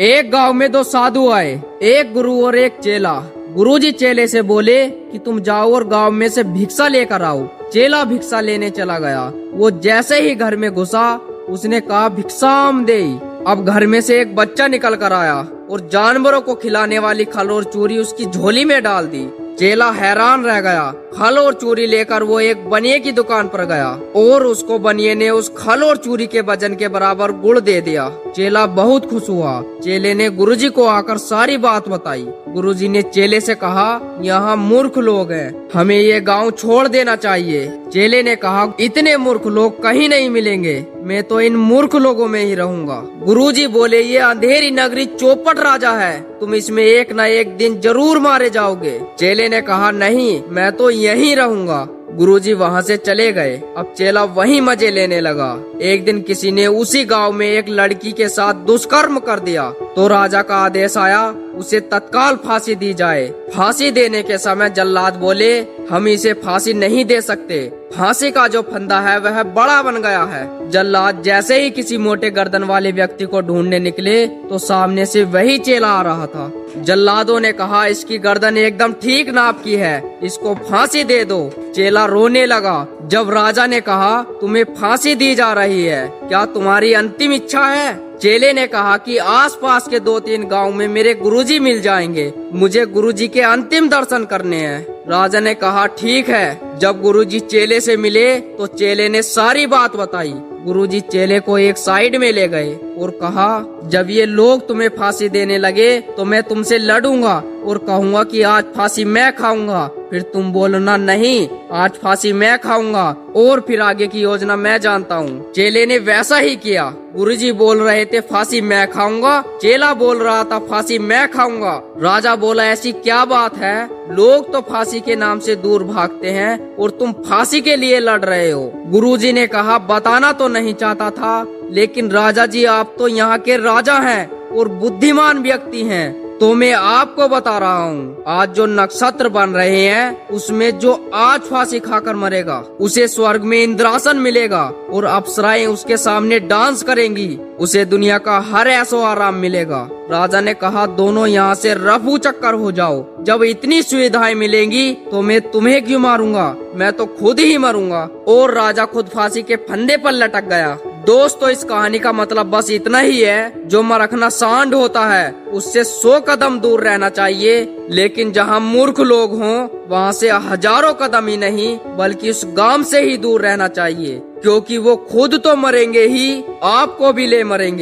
एक गांव में दो साधु आए, एक गुरु और एक चेला। गुरुजी चेले से बोले कि तुम जाओ और गांव में से भिक्षा लेकर आओ। चेला भिक्षा लेने चला गया। वो जैसे ही घर में घुसा उसने कहा भिक्षाम देई। अब घर में से एक बच्चा निकल कर आया और जानवरों को खिलाने वाली खल और चूरी उसकी झोली में डाल दी। चेला हैरान रह गया। खल और चूरी लेकर वो एक बनिए की दुकान पर गया और उसको बनिए ने उस खल और चूरी के वजन के बराबर गुड़ दे दिया। चेला बहुत खुश हुआ। चेले ने गुरुजी को आकर सारी बात बताई। गुरुजी ने चेले से कहा, यहाँ मूर्ख लोग हैं, हमें ये गांव छोड़ देना चाहिए। चेले ने कहा, इतने मूर्ख लोग कहीं नहीं मिलेंगे, मैं तो इन मूर्ख लोगों में ही रहूंगा। गुरुजी बोले, ये अंधेरी नगरी चौपट राजा है, तुम इसमें एक न एक दिन जरूर मारे जाओगे। चेले ने कहा, नहीं, मैं तो यहीं रहूंगा। गुरुजी वहाँ से चले गए। अब चेला वहीं मजे लेने लगा। एक दिन किसी ने उसी गांव में एक लड़की के साथ दुष्कर्म कर दिया तो राजा का आदेश आया, उसे तत्काल फांसी दी जाए। फांसी देने के समय जल्लाद बोले, हम इसे फांसी नहीं दे सकते, फांसी का जो फंदा है वह बड़ा बन गया है। जल्लाद जैसे ही किसी मोटे गर्दन वाले व्यक्ति को ढूंढने निकले तो सामने से वही चेला आ रहा था। जल्लादों ने कहा, इसकी गर्दन एकदम ठीक नाप की है, इसको फांसी दे दो। चेला रोने लगा। जब राजा ने कहा, तुम्हें फांसी दी जा रही है, क्या तुम्हारी अंतिम इच्छा है? चेले ने कहा कि आसपास के 2-3 गांव में मेरे गुरुजी मिल जाएंगे, मुझे गुरुजी के अंतिम दर्शन करने हैं। राजा ने कहा, ठीक है। जब गुरुजी चेले से मिले तो चेले ने सारी बात बताई। गुरुजी चेले को एक साइड में ले गए और कहा, जब ये लोग तुम्हें फांसी देने लगे तो मैं तुमसे लड़ूंगा और कहूंगा कि आज फांसी मैं खाऊंगा, फिर तुम बोलना नहीं, आज फांसी मैं खाऊंगा और फिर आगे की योजना मैं जानता हूँ। चेले ने वैसा ही किया। गुरुजी बोल रहे थे फांसी मैं खाऊंगा, चेला बोल रहा था फांसी मैं खाऊंगा। राजा बोला, ऐसी क्या बात है, लोग तो फांसी के नाम से दूर भागते हैं और तुम फांसी के लिए लड़ रहे हो। गुरुजी ने कहा, बताना तो नहीं चाहता था, लेकिन राजा जी आप तो यहाँ के राजा हैं और बुद्धिमान व्यक्ति हैं, तो मैं आपको बता रहा हूँ, आज जो नक्षत्र बन रहे हैं उसमें जो आज फांसी खाकर मरेगा उसे स्वर्ग में इंद्रासन मिलेगा और अप्सराएं उसके सामने डांस करेंगी, उसे दुनिया का हर ऐसो आराम मिलेगा। राजा ने कहा, दोनों यहाँ से रफू चक्कर हो जाओ, जब इतनी सुविधाएं मिलेंगी तो मैं तुम्हें क्यों मारूंगा, मैं तो खुद ही मरूंगा। और राजा खुद फांसी के फंदे पर लटक गया। दोस्तों, इस कहानी का मतलब बस इतना ही है, जो मरखना सांड होता है उससे 100 कदम दूर रहना चाहिए, लेकिन जहाँ मूर्ख लोग हों वहाँ से हजारों कदम ही नहीं बल्कि उस गांव से ही दूर रहना चाहिए, क्योंकि वो खुद तो मरेंगे ही, आपको भी ले मरेंगे।